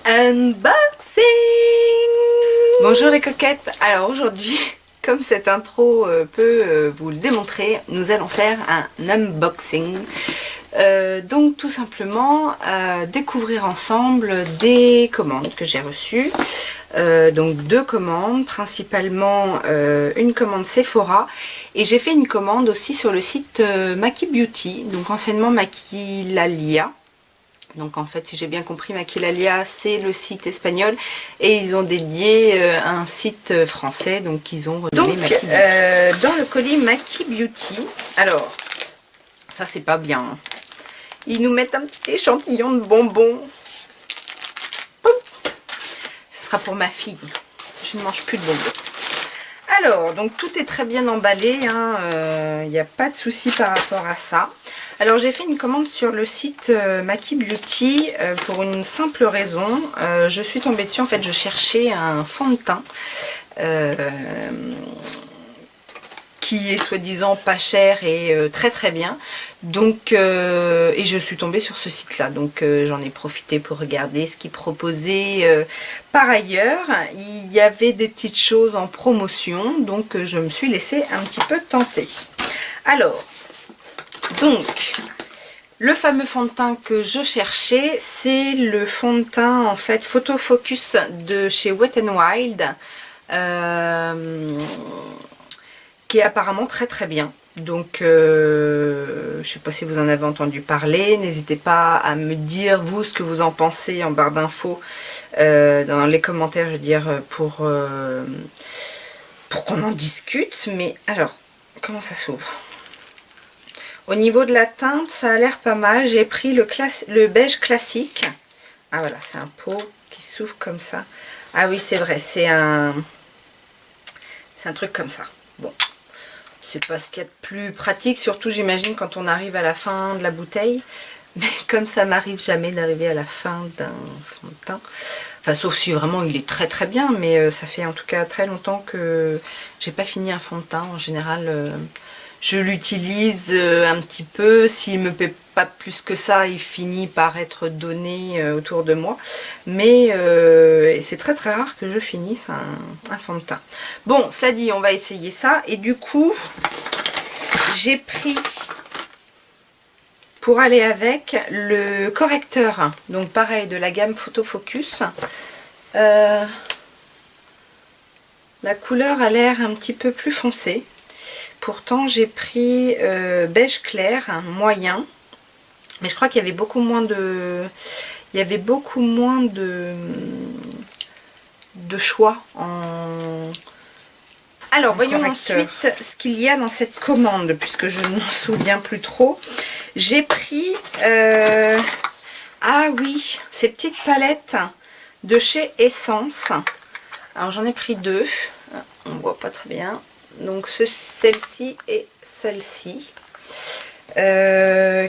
Unboxing! Bonjour les coquettes. Alors aujourd'hui, comme cette intro peut vous le démontrer, nous allons faire un unboxing. Donc tout simplement découvrir ensemble des commandes que j'ai reçues. Donc deux commandes, principalement une commande Sephora, et j'ai fait une commande aussi sur le site Maki Beauty, donc anciennement Maquilalia. Donc en fait, si j'ai bien compris, Maquilalia c'est le site espagnol et ils ont dédié un site français, donc ils ont renommé Maki Beauty. Dans le colis Maki Beauty, alors ça c'est pas bien, hein. Ils nous mettent un petit échantillon de bonbons. Ce sera pour ma fille, je ne mange plus de bonbons. Alors, donc tout est très bien emballé, hein, n'y a pas de souci par rapport à ça. Alors j'ai fait une commande sur le site Maki Beauty pour une simple raison. Je suis tombée dessus, en fait je cherchais un fond de teint qui est soi-disant pas cher et très très bien. Donc et je suis tombée sur ce site là, donc j'en ai profité pour regarder ce qu'ils proposaient. Par ailleurs, il y avait des petites choses en promotion, donc je me suis laissée un petit peu tenter. Alors, donc, le fameux fond de teint que je cherchais, c'est le fond de teint en fait Photo Focus de chez Wet n Wild, qui est apparemment très très bien. Donc je sais pas si vous en avez entendu parler, n'hésitez pas à me dire vous ce que vous en pensez en barre d'infos, dans les commentaires, je veux dire, pour qu'on en discute. Mais alors, comment ça s'ouvre? Au niveau de la teinte, ça a l'air pas mal. J'ai pris le beige classique. Ah voilà, c'est un pot qui s'ouvre comme ça. Ah oui, c'est vrai, c'est un truc comme ça. Bon, c'est pas ce qu'il y a de plus pratique, surtout j'imagine quand on arrive à la fin de la bouteille. Mais comme ça m'arrive jamais d'arriver à la fin d'un fond de teint, enfin sauf si vraiment il est très très bien, mais ça fait en tout cas très longtemps que j'ai pas fini un fond de teint. En général, je l'utilise un petit peu, s'il me plaît pas plus que ça, il finit par être donné autour de moi. Mais c'est très très rare que je finisse un fond de teint. Bon, cela dit, on va essayer ça. Et du coup, j'ai pris, pour aller avec, le correcteur. Donc pareil, de la gamme Photo Focus. La couleur a l'air un petit peu plus foncée. Pourtant j'ai pris beige clair, hein, moyen, mais je crois qu'il y avait beaucoup moins de choix en... Alors voyons correcteur. Ensuite ce qu'il y a dans cette commande, puisque je ne m'en souviens plus trop. J'ai pris ah oui, ces petites palettes de chez Essence. Alors j'en ai pris deux, on voit pas très bien. Donc celle-ci et celle-ci,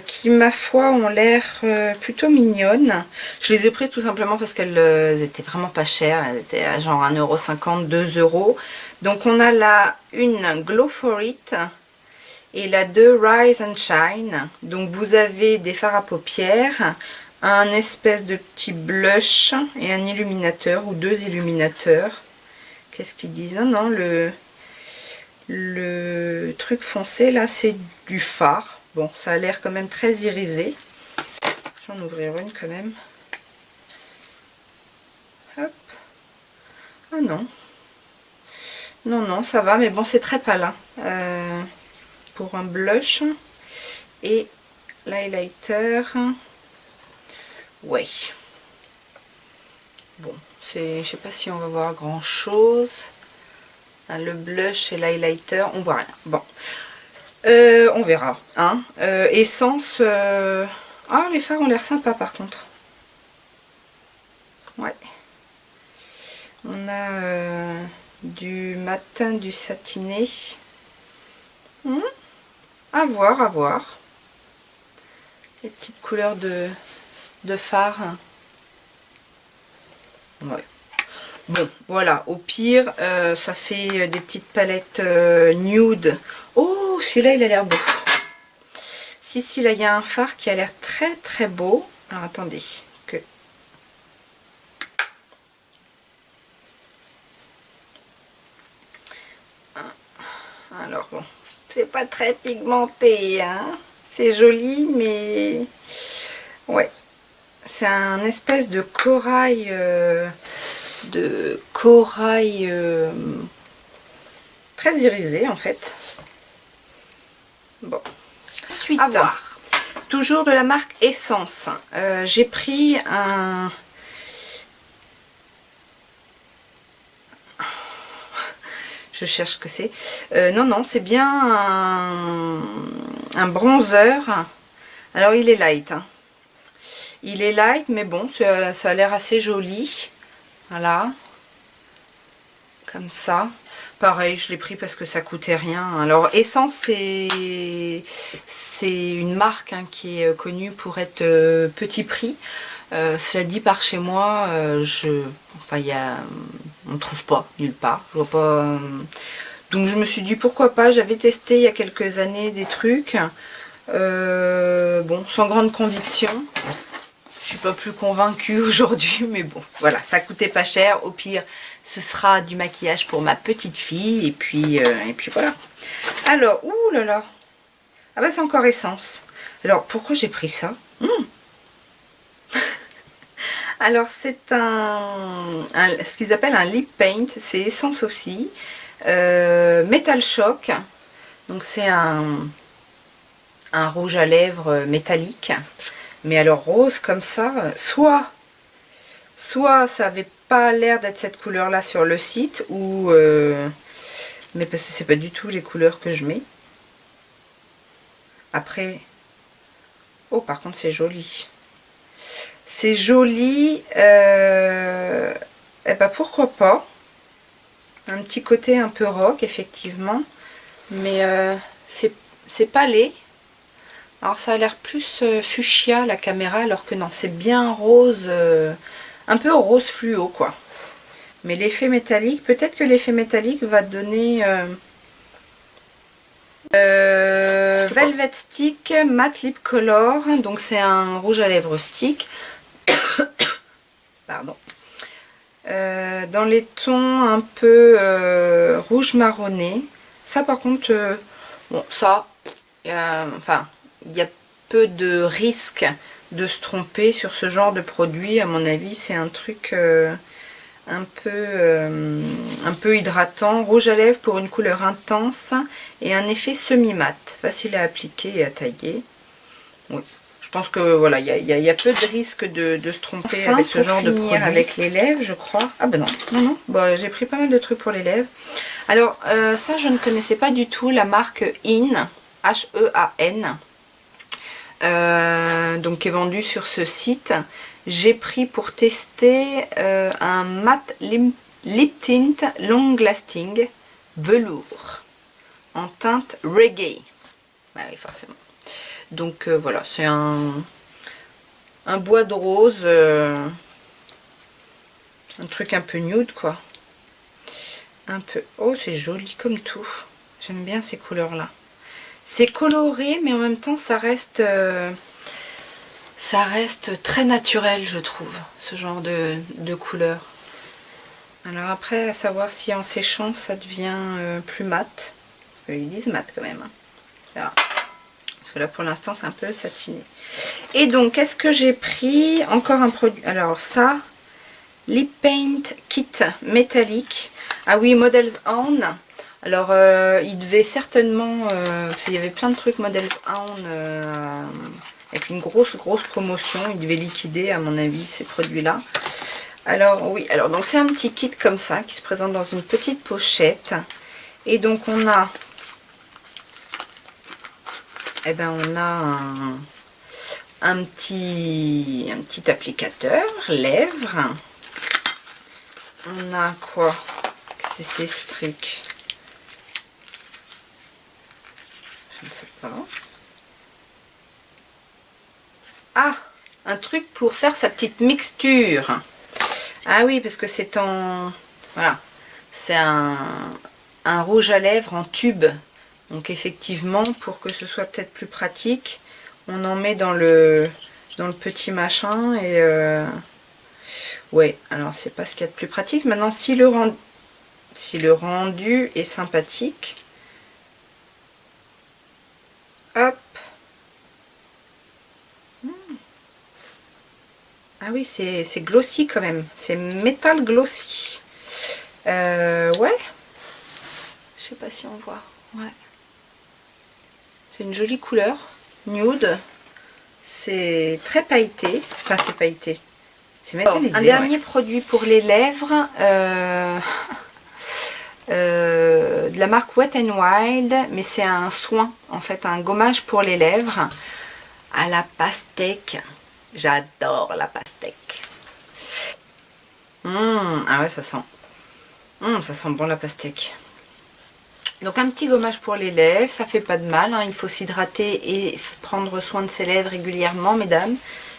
qui ma foi ont l'air plutôt mignonnes. Je les ai prises tout simplement parce qu'elles étaient vraiment pas chères. Elles étaient à genre 1,50 €, 2 €. Donc on a la une Glow for It et la 2 Rise and Shine. Donc vous avez des fards à paupières, un espèce de petit blush et un illuminateur ou deux illuminateurs. Qu'est-ce qu'ils disent? Non, le truc foncé là c'est du fard. Bon, ça a l'air quand même très irisé. Je vais en ouvrir une quand même. Hop. Ah non. Non, non, ça va, mais bon, c'est très pâle. Hein. Pour un blush. Et l'highlighter. Ouais. Bon, je sais pas si on va voir grand chose. Le blush et l'highlighter, on voit rien. Bon, on verra. Hein. Essence. Ah, les fards ont l'air sympas par contre. Ouais. On a du matin, du satiné. À voir, à voir. Les petites couleurs de fard. Ouais. Bon, voilà, au pire, ça fait des petites palettes nude. Oh, celui-là, il a l'air beau. Si, là, il y a un fard qui a l'air très très beau. Alors, attendez, que Alors bon, c'est pas très pigmenté, hein. C'est joli, mais ouais, c'est un espèce de corail, très irisé en fait. Bon, ensuite, à voir. Toujours de la marque Essence. J'ai pris un... Je cherche ce que c'est. Non, c'est bien un bronzer. Alors, il est light. Hein. Il est light, mais bon, ça a l'air assez joli. Voilà. Comme ça. Pareil, je l'ai pris parce que ça coûtait rien. Alors, Essence, c'est une marque hein, qui est connue pour être petit prix. Cela dit, par chez moi, enfin, on ne trouve pas nulle part. Je vois pas. Donc, je me suis dit pourquoi pas. J'avais testé il y a quelques années des trucs. Bon, sans grande conviction. Je suis pas plus convaincue aujourd'hui, mais bon, voilà, ça coûtait pas cher. Au pire, ce sera du maquillage pour ma petite fille, et puis voilà. Alors, ouh là là, ah bah c'est encore Essence. Alors, pourquoi j'ai pris ça? Alors, c'est ce qu'ils appellent un lip paint, c'est Essence aussi. Metal Shock, donc c'est un rouge à lèvres métallique. Mais alors rose comme ça, soit ça avait pas l'air d'être cette couleur là sur le site, ou mais parce que c'est pas du tout les couleurs que je mets. Après, oh par contre c'est joli. C'est joli, et ben pourquoi pas. Un petit côté un peu rock effectivement, mais c'est pas laid. Alors ça a l'air plus fuchsia la caméra, alors que non, c'est bien rose, un peu rose fluo quoi. Mais l'effet métallique, peut-être que l'effet métallique va donner Velvet Stick Matte Lip Color. Donc c'est un rouge à lèvres stick. Pardon. Dans les tons un peu rouge marronné. Ça par contre, bon ça, enfin... il y a peu de risques de se tromper sur ce genre de produit. À mon avis, c'est un truc un peu hydratant. Rouge à lèvres pour une couleur intense et un effet semi-mat. Facile à appliquer et à tailler. Oui. Je pense que voilà, il y a peu de risques de se tromper enfin, avec ce genre de produit. Avec les lèvres, je crois. Ah ben non. Bon, j'ai pris pas mal de trucs pour les lèvres. Alors, ça, je ne connaissais pas du tout la marque In, H-E-A-N. Donc qui est vendu sur ce site. J'ai pris pour tester un matte lip tint long lasting velours en teinte reggae. Bah oui forcément. Donc voilà, c'est un bois de rose, un truc un peu nude quoi. Un peu. Oh c'est joli comme tout. J'aime bien ces couleurs là. C'est coloré, mais en même temps, ça reste très naturel, je trouve, ce genre de couleur. Alors après, à savoir si en séchant, ça devient plus mat. Parce qu'ils disent mat quand même. Hein. Voilà. Parce que là, pour l'instant, c'est un peu satiné. Et donc, qu'est-ce que j'ai pris? Encore un produit. Alors ça, Lip Paint Kit métallique. Ah oui, Models On. Alors, il devait certainement, parce qu'il y avait plein de trucs Models On avec une grosse promotion, il devait liquider à mon avis ces produits-là. Alors oui, alors donc c'est un petit kit comme ça qui se présente dans une petite pochette. Et donc on a, un petit applicateur lèvres. On a quoi? C'est ces strics. Je ne sais pas. Ah, un truc pour faire sa petite mixture. Ah oui, parce que c'est en... Voilà. C'est un rouge à lèvres en tube. Donc effectivement, pour que ce soit peut-être plus pratique, on en met dans le petit machin. Et ouais, alors c'est pas ce qu'il y a de plus pratique. Maintenant, si le rendu est sympathique, oui, c'est glossy quand même. C'est métal glossy. Ouais. Je sais pas si on voit. Ouais. C'est une jolie couleur. Nude. C'est très pailleté. Enfin, c'est pailleté. C'est métallisé. Un dernier produit pour les lèvres. De la marque Wet n Wild. Mais c'est un soin. En fait, un gommage pour les lèvres. À la pastèque. J'adore la pastèque. Ah ouais, ça sent. Ça sent bon la pastèque. Donc un petit gommage pour les lèvres, ça fait pas de mal, hein. Il faut s'hydrater et prendre soin de ses lèvres régulièrement, mesdames.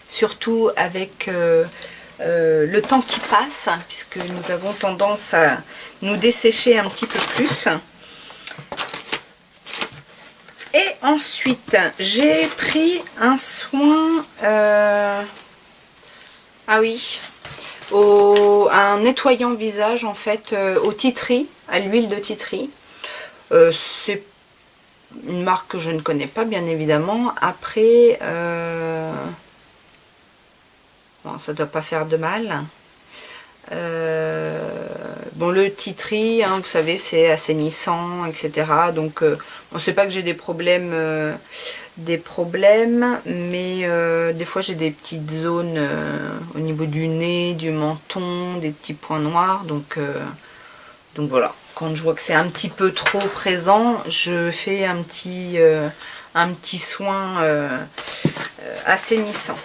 Surtout avec le temps qui passe, puisque nous avons tendance à nous dessécher un petit peu plus. Et ensuite, j'ai pris un soin... Ah oui, un nettoyant visage en fait au tea tree, à l'huile de tea tree. C'est une marque que je ne connais pas bien évidemment. Après, bon, ça doit pas faire de mal. Bon, le tea tree, hein, vous savez, c'est assainissant, etc. Donc, on sait pas que j'ai des problèmes, mais des fois j'ai des petites zones au niveau du nez, du menton, des petits points noirs. Donc voilà. Quand je vois que c'est un petit peu trop présent, je fais un petit soin assainissant.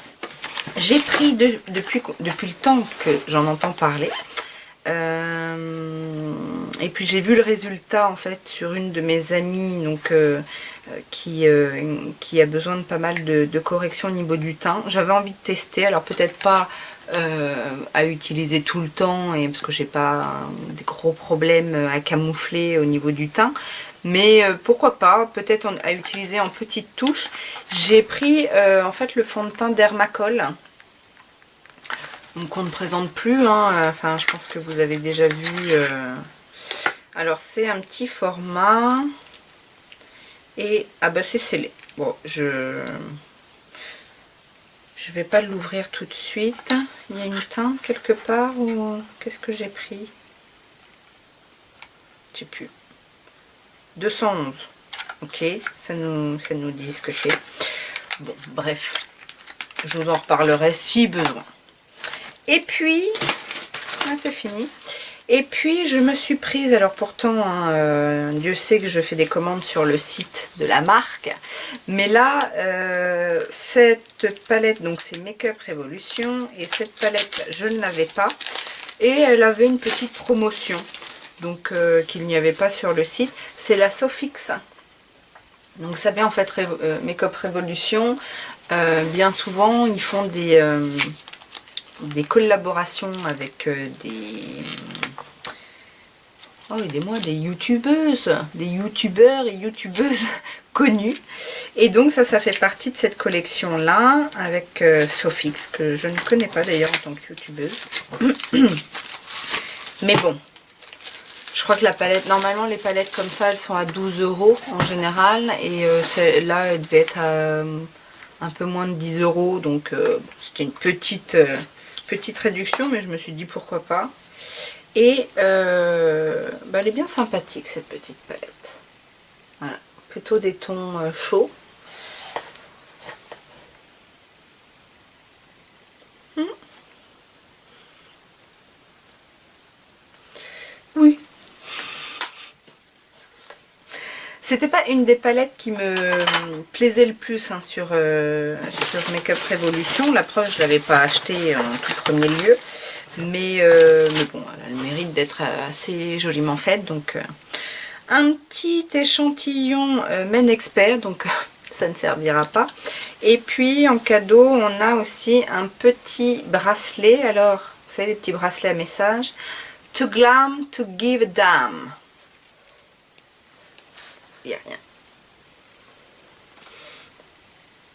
J'ai pris depuis le temps que j'en entends parler. Et puis j'ai vu le résultat en fait sur une de mes amies donc, qui a besoin de pas mal de corrections au niveau du teint. J'avais envie de tester, alors peut-être pas à utiliser tout le temps, et parce que j'ai pas des gros problèmes à camoufler au niveau du teint, mais pourquoi pas, peut-être à utiliser en petites touches. J'ai pris en fait le fond de teint Dermacol. Donc on ne présente plus, hein. Enfin je pense que vous avez déjà vu. Alors c'est un petit format et ah bah c'est scellé. Bon, je vais pas l'ouvrir tout de suite. Il y a une teinte quelque part ou qu'est-ce que j'ai pris? Je sais plus. 211. Ok, ça nous dit ce que c'est. Bon, bref, je vous en reparlerai si besoin. Et puis, ah, c'est fini. Et puis, je me suis prise, alors pourtant, hein, Dieu sait que je fais des commandes sur le site de la marque. Mais là, cette palette, donc c'est Make Up Revolution. Et cette palette, je ne l'avais pas. Et elle avait une petite promotion, donc qu'il n'y avait pas sur le site. C'est la Sofix. Donc, vous savez, en fait, Make Up Revolution, bien souvent, ils font des collaborations avec des youtubeuses, des youtubeurs et youtubeuses connus. Et donc ça fait partie de cette collection là avec Sofix, que je ne connais pas d'ailleurs en tant que youtubeuse. Mais bon, je crois que la palette, normalement les palettes comme ça elles sont à 12 € en général, et celle-là elle devait être à un peu moins de 10 €, donc c'était une petite réduction, mais je me suis dit pourquoi pas. Et bah, elle est bien sympathique cette petite palette. Voilà, plutôt des tons chauds. Oui. C'était pas une des palettes qui me plaisait le plus, hein, sur Make Up Revolution. La preuve, je ne l'avais pas achetée en tout premier lieu. Mais bon, elle a le mérite d'être assez joliment faite. Donc, un petit échantillon Men Expert, donc ça ne servira pas. Et puis, en cadeau, on a aussi un petit bracelet. Alors, vous savez, les petits bracelets à message. To glam, to give a damn. Il n'y a rien.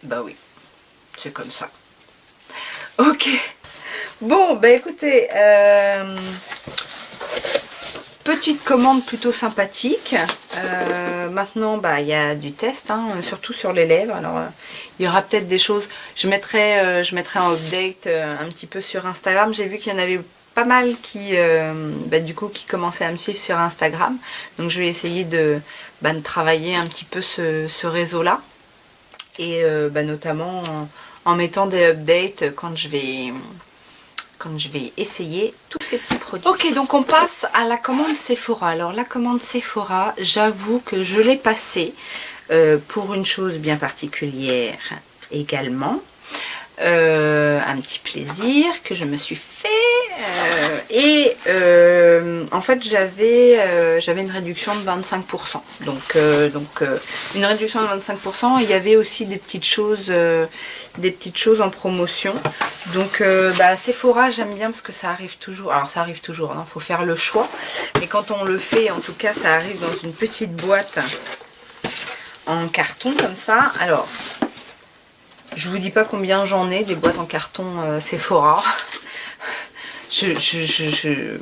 Bah oui, c'est comme ça. Ok. Bon, bah écoutez, petite commande plutôt sympathique. Maintenant, bah, il y a du test, hein, surtout sur les lèvres. Alors, il y aura peut-être des choses. Je mettrai en update un petit peu sur Instagram. J'ai vu qu'il y en avait pas mal qui, du coup, qui commençaient à me suivre sur Instagram. Donc, je vais essayer de travailler un petit peu ce réseau-là. Et notamment en mettant des updates quand je vais essayer tous ces petits produits. Ok, donc on passe à la commande Sephora. Alors la commande Sephora, j'avoue que je l'ai passée pour une chose bien particulière également. Un petit plaisir que je me suis fait. En fait j'avais une réduction de 25%. Donc une réduction de 25%. Il y avait aussi des petites choses en promotion. Donc Sephora j'aime bien parce que ça arrive toujours. Alors ça arrive toujours, il faut faire le choix. Mais quand on le fait, en tout cas ça arrive dans une petite boîte en carton comme ça. Alors je vous dis pas combien j'en ai des boîtes en carton Sephora.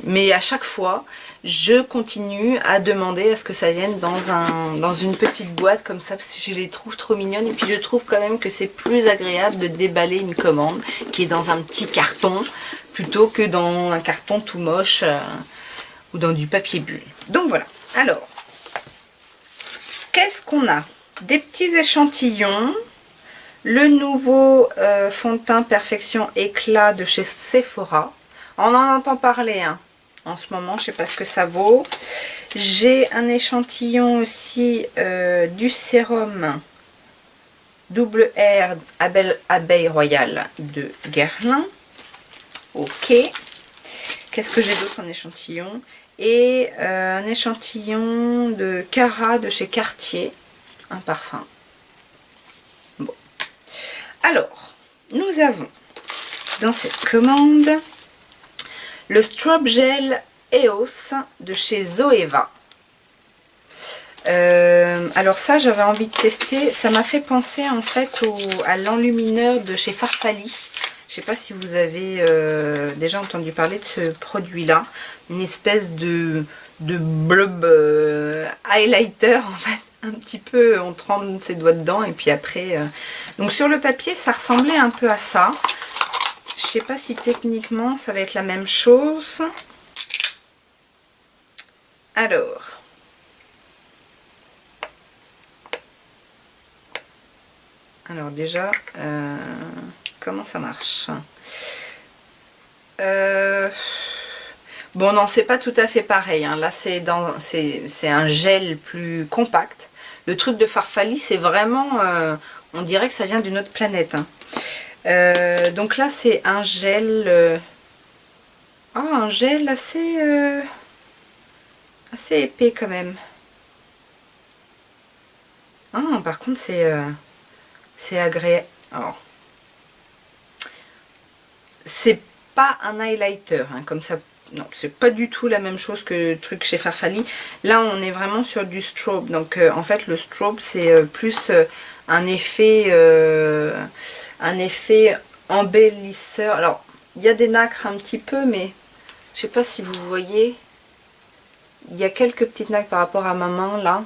Mais à chaque fois, je continue à demander à ce que ça vienne dans une petite boîte comme ça, parce que je les trouve trop mignonnes. Et puis je trouve quand même que c'est plus agréable de déballer une commande qui est dans un petit carton, plutôt que dans un carton tout moche ou dans du papier bulle. Donc voilà. Alors, qu'est-ce qu'on a? Des petits échantillons. Le nouveau fond de teint Perfection Éclat de chez Sephora. On en entend parler hein, en ce moment, je sais pas ce que ça vaut. J'ai un échantillon aussi du sérum Double R Abeille Royale de Guerlain. Ok. Qu'est-ce que j'ai d'autre en échantillon? Et un échantillon de Cara de chez Cartier, un parfum. Alors, nous avons dans cette commande le Strobe Gel EOS de chez Zoeva. Alors ça, j'avais envie de tester. Ça m'a fait penser en fait à l'enlumineur de chez Farfali. Je sais pas si vous avez déjà entendu parler de ce produit-là. Une espèce de blob highlighter en fait. Un petit peu, on trempe ses doigts dedans et puis après... Donc sur le papier, ça ressemblait un peu à ça. Je sais pas si techniquement, ça va être la même chose. Alors... déjà, comment ça marche? Bon non, c'est pas tout à fait pareil. Hein. Là, c'est un gel plus compact. Le truc de Farfali, c'est vraiment... on dirait que ça vient d'une autre planète. Hein. Donc là, c'est un gel... un gel assez épais quand même. Ah, par contre, c'est agréable. Alors, c'est pas un highlighter, hein, comme ça. Non, c'est pas du tout la même chose que le truc chez Farfali. Là, on est vraiment sur du strobe. Donc, en fait, le strobe, c'est plus un effet embellisseur. Alors, il y a des nacres un petit peu, mais je sais pas si vous voyez. Il y a quelques petites nacres par rapport à ma main, là,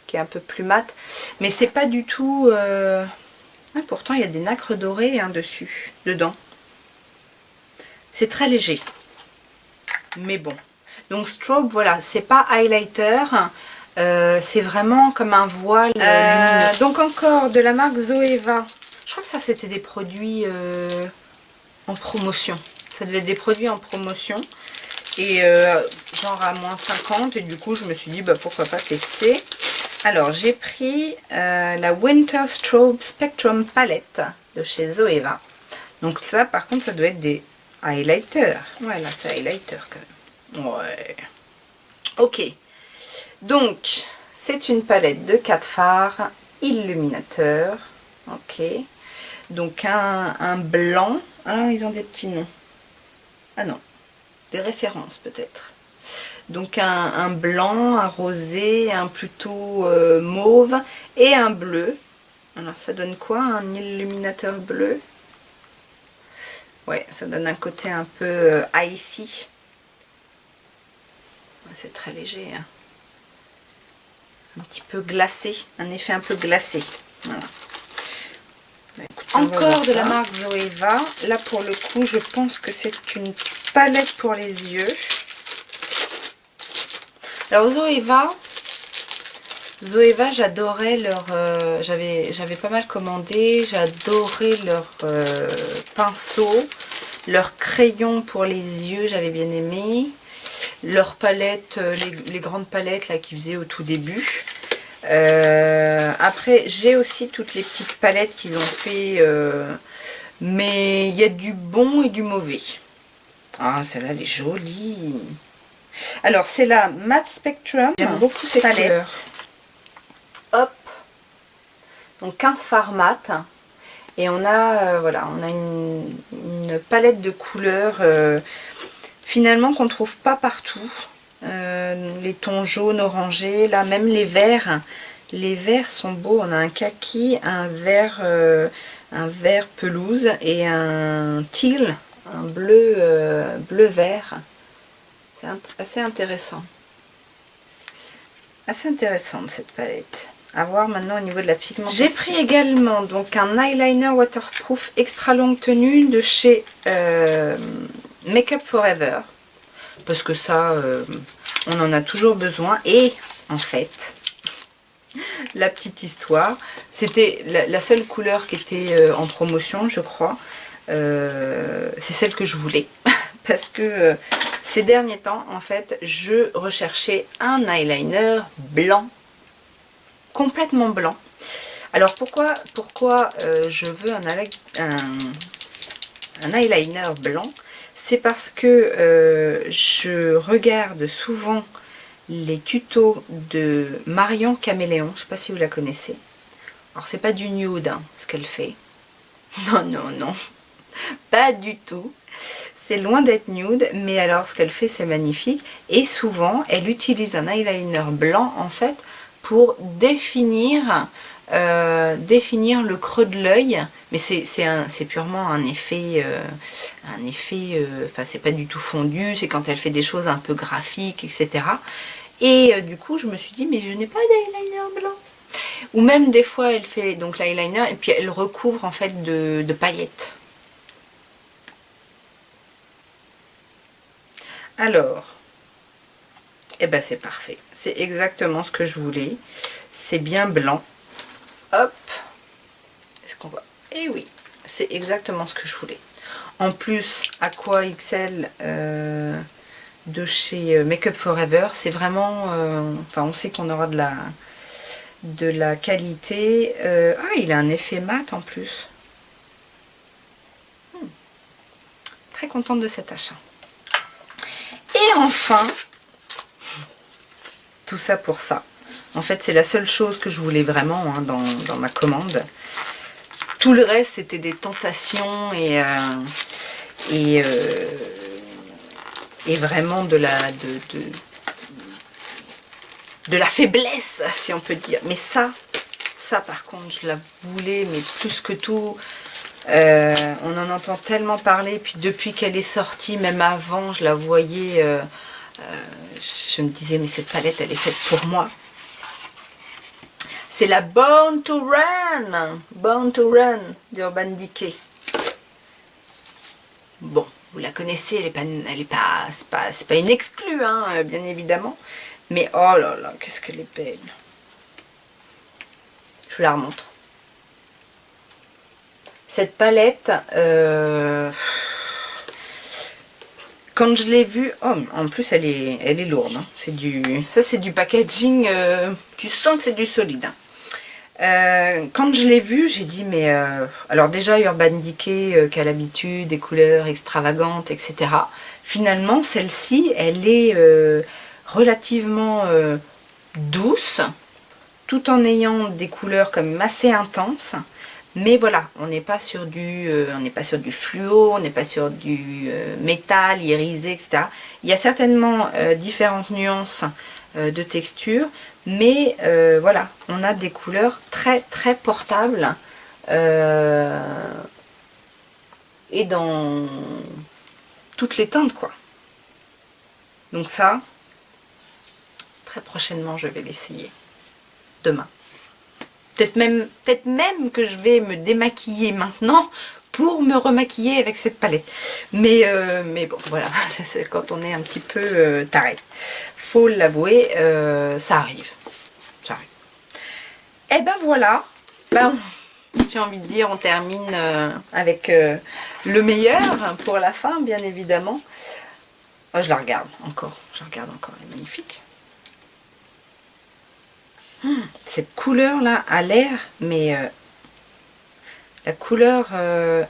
qui est un peu plus mat. Mais c'est pas du tout... Ah, pourtant, il y a des nacres dorées hein, dedans. C'est très léger. Mais bon. Donc strobe, voilà, c'est pas highlighter. C'est vraiment comme un voile lumineux. Donc encore de la marque Zoeva. Je crois que ça c'était des produits en promotion. Ça devait être des produits en promotion. Et genre à moins 50. Et du coup je me suis dit bah pourquoi pas tester. Alors j'ai pris la Winter Strobe Spectrum Palette de chez Zoeva. Donc ça par contre ça doit être des highlighters. Ouais là c'est highlighter quand même. Ouais. Ok. Donc c'est une palette de 4 fards illuminateurs. Ok. Donc un blanc. Ah ils ont des petits noms. Ah non. Des références peut-être. Donc un blanc, un rosé, un plutôt mauve et un bleu. Alors ça donne quoi? Un illuminateur bleu. Ouais, ça donne un côté un peu icy. C'est très léger, hein. Un petit peu glacé, un effet un peu glacé. Voilà. Bah, écoutez, encore de la marque Zoeva. Là pour le coup je pense que c'est une palette pour les yeux. Alors Zoeva, j'adorais leur... j'avais pas mal commandé, j'adorais leur pinceau, leur crayon pour les yeux, j'avais bien aimé. Leur palette, les grandes palettes là qu'ils faisaient au tout début. Après, j'ai aussi toutes les petites palettes qu'ils ont fait, mais il y a du bon et du mauvais. Ah, celle-là, elle est jolie. Alors, c'est la Matte Spectrum. J'aime beaucoup cette palette. Hop. Donc, 15 fards mat. Et on a, voilà, on a une palette de couleurs, finalement, qu'on ne trouve pas partout. Les tons jaunes, orangés, là, même les verts. Les verts sont beaux. On a un kaki, un vert pelouse et un teal, un bleu-vert. C'est assez intéressant. Assez intéressante cette palette. À voir maintenant au niveau de la pigmentation. J'ai pris également donc un eyeliner waterproof extra longue tenue de chez Make Up Forever. Parce que ça, on en a toujours besoin. Et en fait, la petite histoire, c'était la seule couleur qui était en promotion, je crois. C'est celle que je voulais. Parce que ces derniers temps, en fait, je recherchais un eyeliner blanc. Complètement blanc. Alors pourquoi je veux un eyeliner blanc? C'est parce que je regarde souvent les tutos de Marion Caméléon. Je ne sais pas si vous la connaissez. Alors c'est pas du nude hein, ce qu'elle fait. Non, non, non. Pas du tout. C'est loin d'être nude, mais alors ce qu'elle fait c'est magnifique. Et souvent elle utilise un eyeliner blanc en fait pour définir le creux de l'œil, mais c'est purement un effet, enfin c'est pas du tout fondu, c'est quand elle fait des choses un peu graphiques, etc. Et du coup je me suis dit mais je n'ai pas d'eyeliner blanc. Ou même des fois elle fait donc l'eyeliner et puis elle recouvre en fait de paillettes. Alors, eh ben c'est parfait, c'est exactement ce que je voulais, c'est bien blanc. Hop, est-ce qu'on voit? Eh oui, c'est exactement ce que je voulais. En plus, Aqua XL de chez Make Up Forever, c'est vraiment, enfin on sait qu'on aura de la qualité. Ah, il a un effet mat en plus. Très contente de cet achat. Et enfin, tout ça pour ça. En fait, c'est la seule chose que je voulais vraiment hein, dans ma commande. Tout le reste, c'était des tentations et vraiment de la faiblesse, si on peut dire. Mais ça par contre, je la voulais, mais plus que tout. On en entend tellement parler, puis depuis qu'elle est sortie, même avant, je la voyais, je me disais, mais cette palette, elle est faite pour moi. C'est la Born to Run d'Urban Decay. Bon, vous la connaissez, c'est pas une exclue, hein, bien évidemment. Mais oh là là, qu'est-ce qu'elle est belle. Je vous la remontre. Cette palette, quand je l'ai vue, oh, en plus elle est lourde. Hein. Ça c'est du packaging, tu sens que c'est du solide. Hein. Quand je l'ai vue, j'ai dit mais alors déjà Urban Decay qui a l'habitude des couleurs extravagantes, etc. Finalement celle-ci, elle est relativement douce, tout en ayant des couleurs quand même assez intenses. Mais voilà, on n'est pas sur du fluo, on n'est pas sur du métal, irisé, etc. Il y a certainement différentes nuances de texture, mais voilà, on a des couleurs très très portables et dans toutes les teintes quoi. Donc ça, très prochainement, je vais l'essayer. Demain. Peut-être même que je vais me démaquiller maintenant pour me remaquiller avec cette palette. Mais bon, voilà, c'est quand on est un petit peu taré. Faut l'avouer, ça arrive. Ça arrive. Et ben voilà. Ben, j'ai envie de dire, on termine avec le meilleur pour la fin, bien évidemment. Oh, je la regarde encore. Je regarde encore. Elle est magnifique. Cette couleur là a l'air, mais la couleur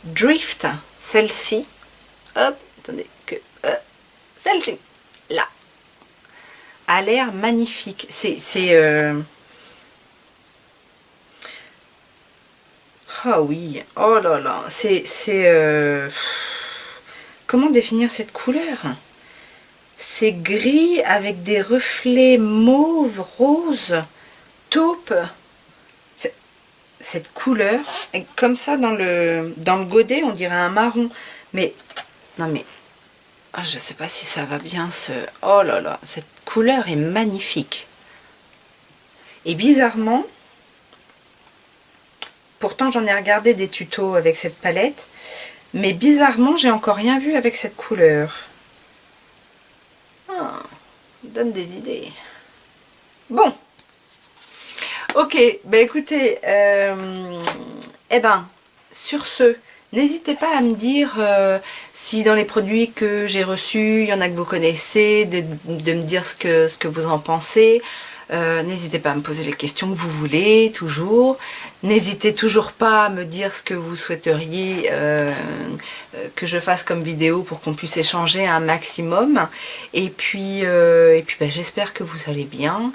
Drift, celle-ci, hop, attendez, que celle-ci, là, a l'air magnifique. Ah oui, oh là là, comment définir cette couleur? C'est gris avec des reflets mauve, rose, taupe. Cette couleur, comme ça dans le godet, on dirait un marron. Mais, non mais, je sais pas si ça va bien oh là là, cette couleur est magnifique. Et bizarrement, pourtant j'en ai regardé des tutos avec cette palette, mais bizarrement, j'ai encore rien vu avec cette couleur. Donne des idées. Bon. Ok, bah écoutez, eh ben, sur ce, n'hésitez pas à me dire si dans les produits que j'ai reçus, il y en a que vous connaissez, de me dire ce que vous en pensez. N'hésitez pas à me poser les questions que vous voulez, toujours. N'hésitez toujours pas à me dire ce que vous souhaiteriez que je fasse comme vidéo pour qu'on puisse échanger un maximum. Et puis bah, j'espère que vous allez bien.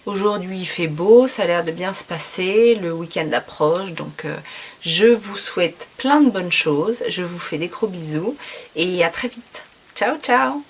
Aujourd'hui il fait beau, ça a l'air de bien se passer, le week-end approche, donc je vous souhaite plein de bonnes choses, je vous fais des gros bisous et à très vite. Ciao ciao!